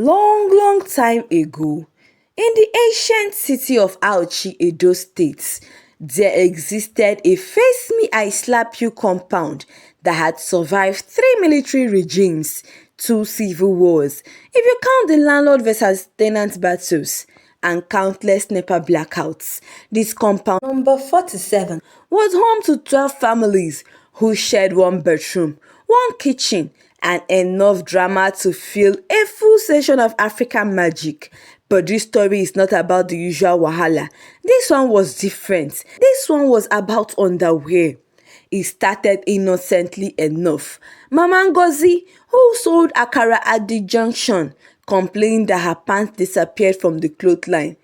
Long, long time ago, in the ancient city of Auchi, Edo State, there existed a Face Me I Slap You compound that had survived 3 military regimes, 2 civil wars, if you count the landlord versus tenant battles, and countless NEPA blackouts. This compound, number 47, was home to 12 families who shared one bedroom, one kitchen, and enough drama to fill a full session of African magic. But this story is not about the usual wahala. This one was different. This one was about underwear. It started innocently enough. Mama Ngozi, who sold akara at the junction, complained that her pants disappeared from the clothesline.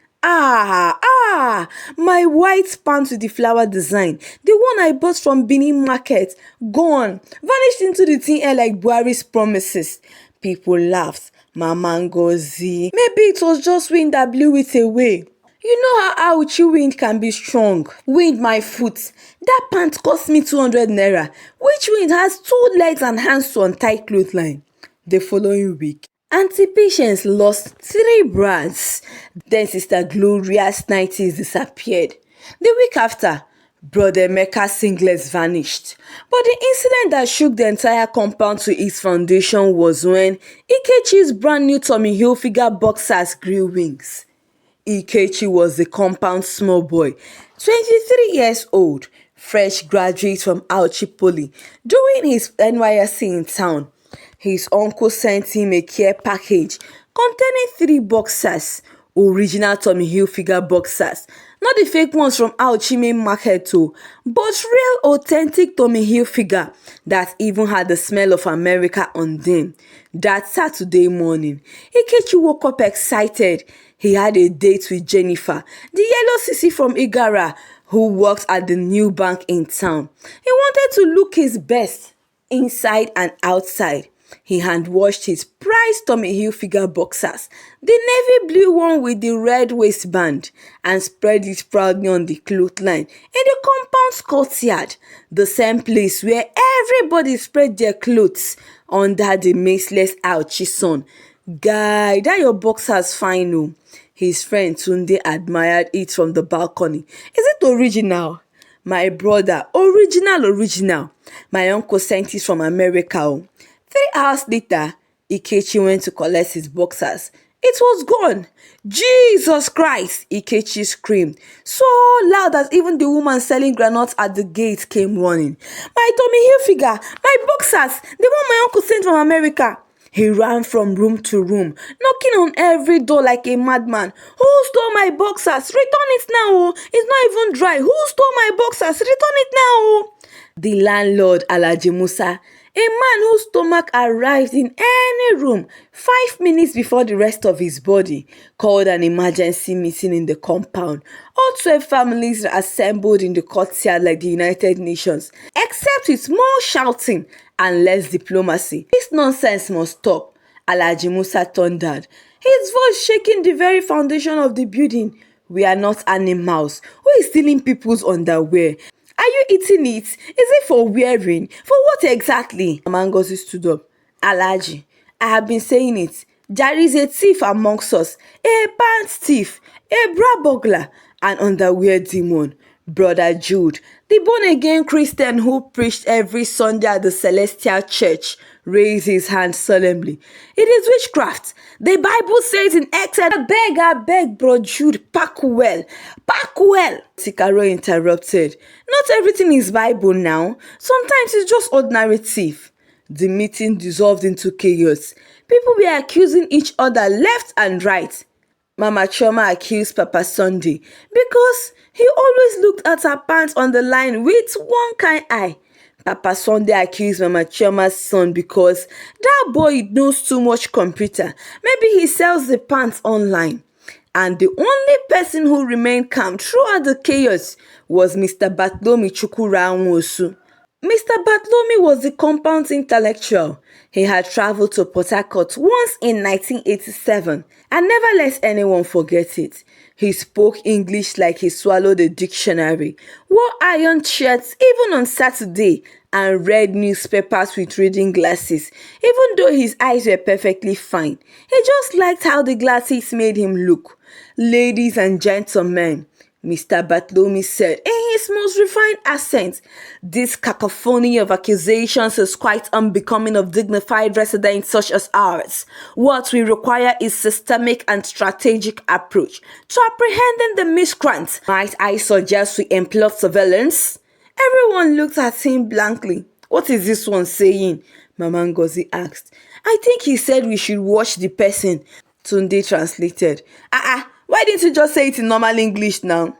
My white pants with the flower design, the one I bought from Benin Market, gone, vanished into the thin air like Buhari's promises. People laughed. Mama Ngozi, maybe it was just wind that blew it away. You know how Auchi wind can be strong. Wind my foot. That pant cost me 200 naira. Which wind has 2 legs and hands to untie clothesline? The following week, Auntie Patience lost 3 brands. Then Sister Gloria's 90s disappeared. The week after, Brother Emeka's singlets vanished. But the incident that shook the entire compound to its foundation was when Ikechi's brand new Tommy Hilfiger boxers grew wings. Ikechi was the compound's small boy, 23 years old, fresh graduate from Auchi Poly, doing his NYSC in town. His uncle sent him a care package containing 3 boxers, original Tommy Hilfiger boxers, not the fake ones from Auchi main market too, but real authentic Tommy Hilfiger that even had the smell of America on them. That Saturday morning, Ikechi woke up excited. He had a date with Jennifer, the yellow sissy from Igara, who works at the new bank in town. He wanted to look his best, inside and outside. He hand-washed his prized Tommy Hilfiger boxers, the navy blue one with the red waistband, and spread it proudly on the clothesline in the compound's courtyard, the same place where everybody spread their clothes under the merciless Auchi sun. Guy, that your boxers fine oh. His friend Tunde admired it from the balcony. Is it original? My brother, original. My uncle sent it from America oh. 3 hours later, Ikechi went to collect his boxers. It was gone. Jesus Christ, Ikechi screamed, so loud that even the woman selling granules at the gate came running. My Tommy Hilfiger, my boxers, the one my uncle sent from America. He ran from room to room, knocking on every door like a madman. Who stole my boxers? Return it now, oh. It's not even dry. Who stole my boxers? Return it now, oh. The landlord, Alhaji Musa, a man whose stomach arrived in any room 5 minutes before the rest of his body, called an emergency meeting in the compound. All 12 families assembled in the courtyard like the United Nations, except with more shouting and less diplomacy. This nonsense must stop, Alhaji Musa thundered, his voice shaking the very foundation of the building. We are not animals. Who is stealing people's underwear? Are you eating it? Is it for wearing? For what exactly? Mama Ngozi stood up. Alhaji, I have been saying it. There is a thief amongst us. A pants thief, a bra burglar, an underwear demon. Brother Jude, the born-again Christian who preached every Sunday at the Celestial Church, raised his hand solemnly. It is witchcraft. The Bible says in Exodus, I beg, bro Jude, pack well. Sikaro interrupted. Not everything is Bible now. Sometimes it's just ordinary thief. The meeting dissolved into chaos. People were accusing each other left and right. Mama Chioma accused Papa Sunday because he always looked at her pants on the line with one kind eye. Papa Sunday accused Mama Chioma's son because that boy knows too much computer. Maybe he sells the pants online. And the only person who remained calm throughout the chaos was Mr. Bartholomew Chukwura Nwosu. Mr. Bartholomew was the compound's intellectual. He had traveled to Port Harcourt once in 1987 and never let anyone forget it. He spoke English like he swallowed a dictionary, wore iron shirts even on Saturday, and read newspapers with reading glasses, even though his eyes were perfectly fine. He just liked how the glasses made him look. Ladies and gentlemen, Mr. Bartholomew said in his most refined accent, "This cacophony of accusations is quite unbecoming of dignified residents such as ours. What we require is systemic and strategic approach to apprehending the miscreants. Might I suggest we employ surveillance?" Everyone looked at him blankly. "What is this one saying?" Mama Ngozi asked. "I think he said we should watch the person," Tunde translated. Why didn't you just say it in normal English now?"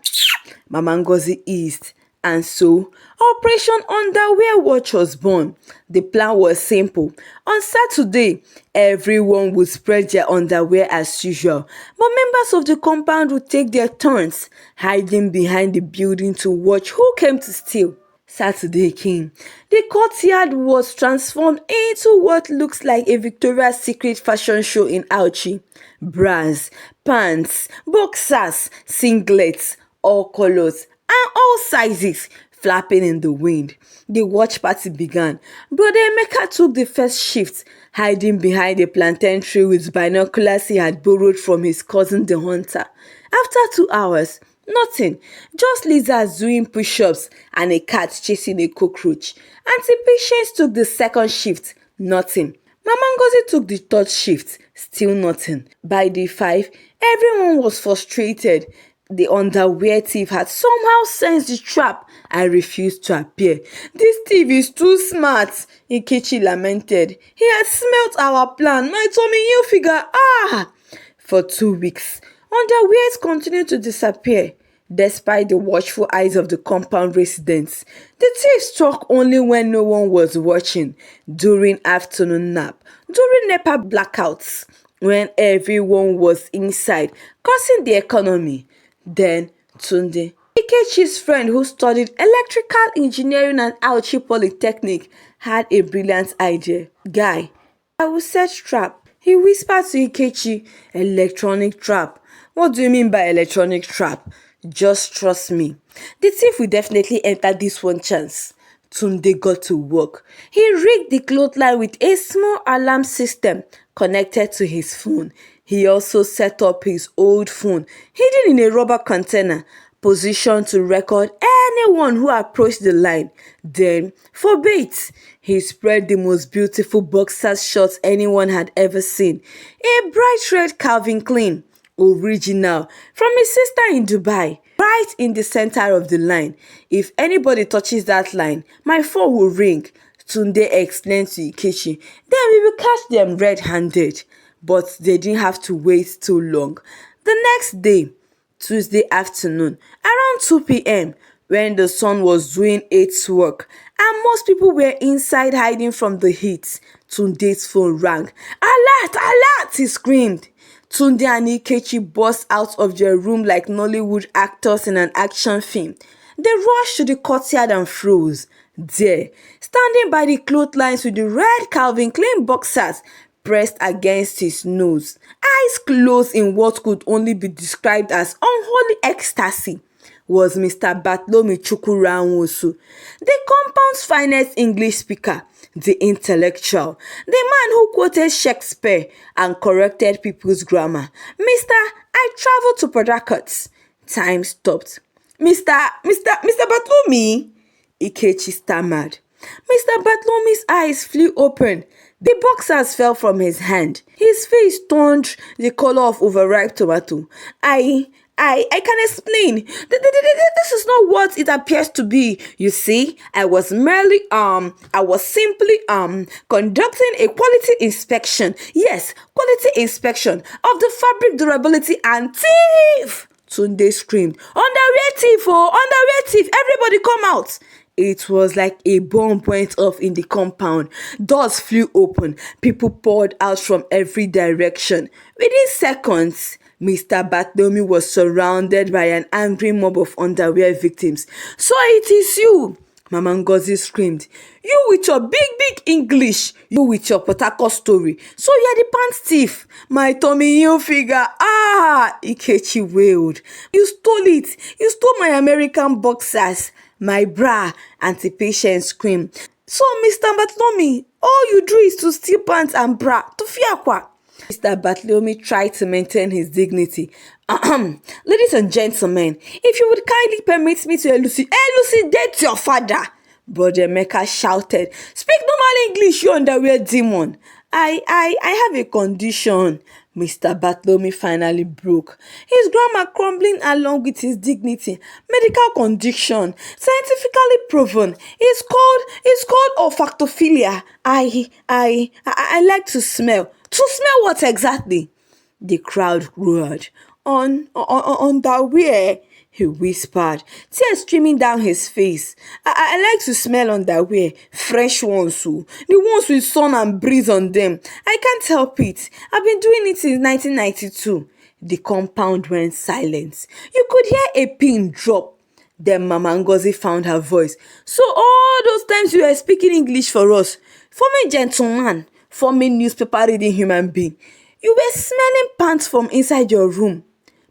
Mama Ngozi eased. And so, Operation Underwear Watch was born. The plan was simple. On Saturday, everyone would spread their underwear as usual, but members of the compound would take their turns, hiding behind the building to watch who came to steal. Saturday came. The courtyard was transformed into what looks like a Victoria's Secret fashion show in Auchi. Bras, pants, boxers, singlets, all colors and all sizes flapping in the wind. The watch party began. Brother Emeka took the first shift, hiding behind a plantain tree with binoculars he had borrowed from his cousin the hunter. After 2 hours, nothing, just lizards doing push-ups and a cat chasing a cockroach. Auntie Patience took the second shift, nothing. Mama Ngozi took the third shift, still nothing. By day 5, everyone was frustrated. The underwear thief had somehow sensed the trap and refused to appear. "This thief is too smart," Ikechi lamented. "He had smelt our plan. My tummy, you figure, For 2 weeks, underwears continued to disappear. Despite the watchful eyes of the compound residents, the thief struck only when no one was watching, during afternoon nap, during NEPA blackouts, when everyone was inside, causing the economy. Then Tunde, Ikechi's friend who studied electrical engineering at Auchi Polytechnic, had a brilliant idea. "Guy, I will set trap," he whispered to Ikechi. "Electronic trap? What do you mean by electronic trap?" "Just trust me. The thief will definitely enter this one chance." Tunde got to work. He rigged the clothesline with a small alarm system connected to his phone. He also set up his old phone, hidden in a rubber container, positioned to record anyone who approached the line. Then, for bait, he spread the most beautiful boxer shorts anyone had ever seen. A bright red Calvin Klein, original, from his sister in Dubai, right in the center of the line. "If anybody touches that line, my phone will ring," Tunde explained to Ikechi. "Then we will catch them red-handed." But they didn't have to wait too long. The next day, Tuesday afternoon, around 2 p.m., when the sun was doing its work and most people were inside hiding from the heat, Tunde's phone rang. "Alert! Alert!" he screamed. Tunde and Ikechi burst out of their room like Nollywood actors in an action film. They rushed to the courtyard and froze. There, standing by the clotheslines with the red Calvin Klein boxers pressed against his nose, eyes closed in what could only be described as unholy ecstasy, was Mr. Bartholomew Chukwuranwosu, the compound's finest English speaker, the intellectual, the man who quoted Shakespeare and corrected people's grammar. "Mr. I traveled to Port Harcourt." Time stopped. Mr. Bartholomew?" Ikechi stammered. Mr. Bartholomew's eyes flew open. The boxers fell from his hand. His face turned the color of overripe tomato. I can explain. This is not what it appears to be. You see, I was simply conducting a quality inspection. Yes, quality inspection of the fabric durability and thief!" Tunde screamed. "Underwear thief! Oh, underwear thief! Everybody come out!" It was like a bomb went off in the compound. Doors flew open. People poured out from every direction. Within seconds, Mr. Bartholomew was surrounded by an angry mob of underwear victims. "So it is you!" Mama Ngozi screamed. You with your big English. You with your Port Harcourt story. So you're the pants thief. My Tommy Hilfiger. Ah, Ikechi wailed. You stole it. You stole my American boxers. My bra. Auntie Patience screamed. So, Mr. Bartholomew, all you do is to steal pants and bra. To fiakwa. Mr. Bartholomew tried to maintain his dignity. Ladies and gentlemen, if you would kindly permit me to elucidate your father, Brother Emeka shouted. Speak normal English, you underwear demon. I have a condition. Mr. Bartholomew finally broke, his grammar crumbling along with his dignity. Medical condition, scientifically proven. It's called olfactophilia. I like to smell. To smell what exactly? The crowd roared. Underwear, he whispered, tears streaming down his face. I like to smell underwear, fresh ones, the ones with sun and breeze on them. I can't help it. I've been doing it since 1992. The compound went silent. You could hear a pin drop. Then Mama Ngozi found her voice. So all those times you were speaking English for us, for me gentleman, for me newspaper reading human being, you were smelling pants from inside your room.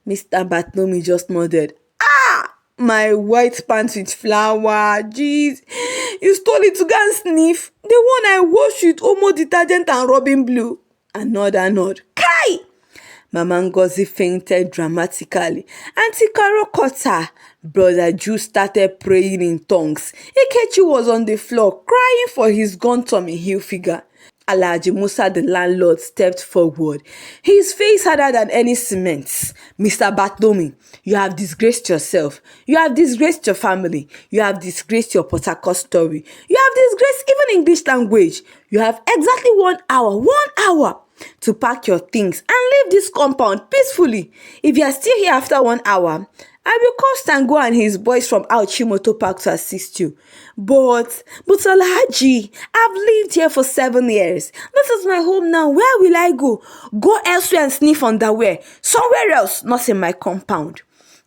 Mr. Bartholomew just nodded. Ah, my white pants with flower. Jeez, you stole it to go and sniff. The one I washed with Omo detergent and rubbing blue. Another nod. Kai! Mama Ngozi fainted dramatically. Auntie Carol caught her. Brother Ju started praying in tongues. Ikechi was on the floor crying for his gone Tommy Hilfiger. Alhaji Musa, the landlord, stepped forward, his face harder than any cement. Mr. Bartholomew, you have disgraced yourself. You have disgraced your family. You have disgraced your Port Harcourt story. You have disgraced even English language. You have exactly 1 hour to pack your things and leave this compound peacefully. If you are still here after 1 hour, I will call Stango and his boys from Auchi Motor Park to assist you. But Alhaji, I've lived here for 7 years. This is my home now. Where will I go? Go elsewhere and sniff underwear. Somewhere else, not in my compound.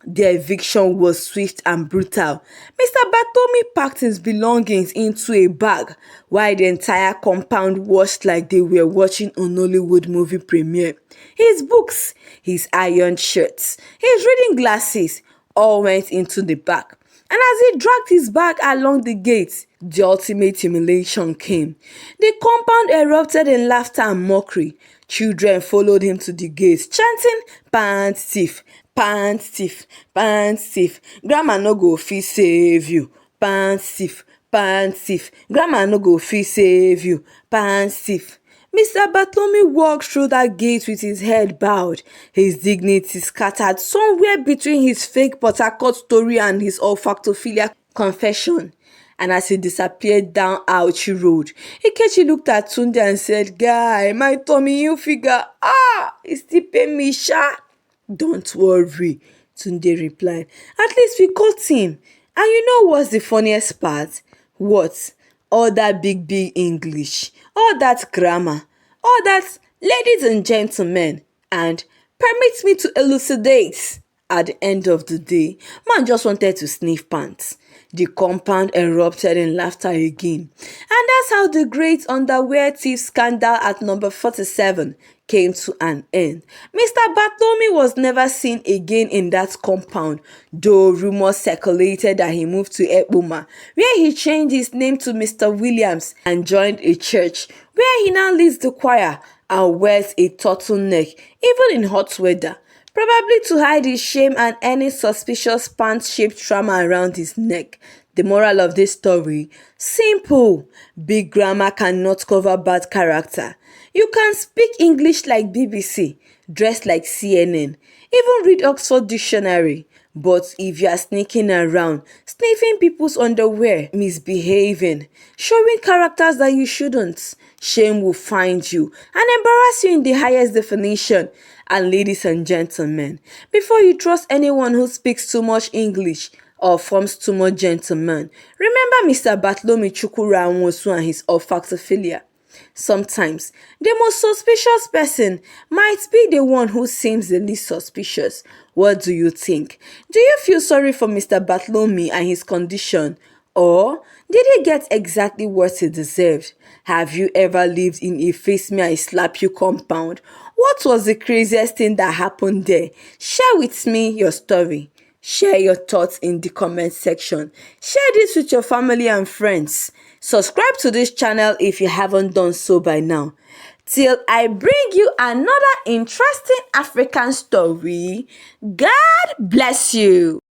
The eviction was swift and brutal. Mr. Bartholomew packed his belongings into a bag, while the entire compound watched like they were watching a Nollywood movie premiere. His books, his ironed shirts, his reading glasses all went into the bag. And as he dragged his bag along the gate, the ultimate humiliation came. The compound erupted in laughter and mockery. Children followed him to the gate, chanting, "Pants thief, pants thief, pants thief. Grandma no go fit save you. Pants thief, pants thief. Grandma no go fit save you. Pants thief." Mr. Bartholomew walked through that gate with his head bowed, his dignity scattered somewhere between his fake Port Harcourt story and his olfactophilia confession. And as he disappeared down Auchi Road, Ikechi looked at Tunde and said, "Guy, my Tommy Hilfiger, it's still paying me, sha." "Don't worry," Tunde replied. "At least we caught him. And you know what's the funniest part? What? All that big English, all that grammar, all that ladies and gentlemen, and permit me to elucidate. At the end of the day, man just wanted to sniff pants." The compound erupted in laughter again. And that's how the great underwear thief scandal at number 47 came to an end. Mr. Bartholomew was never seen again in that compound, though rumors circulated that he moved to Ekpoma, where he changed his name to Mr. Williams and joined a church, where he now leads the choir and wears a turtleneck, even in hot weather, probably to hide his shame and any suspicious pants-shaped trauma around his neck. The moral of this story? Simple. Big grammar cannot cover bad character. You can speak English like BBC, dress like CNN, even read Oxford Dictionary. But if you are sneaking around, sniffing people's underwear, misbehaving, showing characters that you shouldn't, shame will find you and embarrass you in the highest definition. And ladies and gentlemen, before you trust anyone who speaks too much English or forms too much gentleman, remember Mr. Bartholomew Chukura Nwosu and his olfactophilia. Sometimes, the most suspicious person might be the one who seems the least suspicious. What do you think? Do you feel sorry for Mr. Bartholomew and his condition? Or did he get exactly what he deserved? Have you ever lived in a face me I slap you compound? What was the craziest thing that happened there? Share with me your story. Share your thoughts in the comment section. Share this with your family and friends. Subscribe to this channel if you haven't done so by now. Till I bring you another interesting African story, God bless you.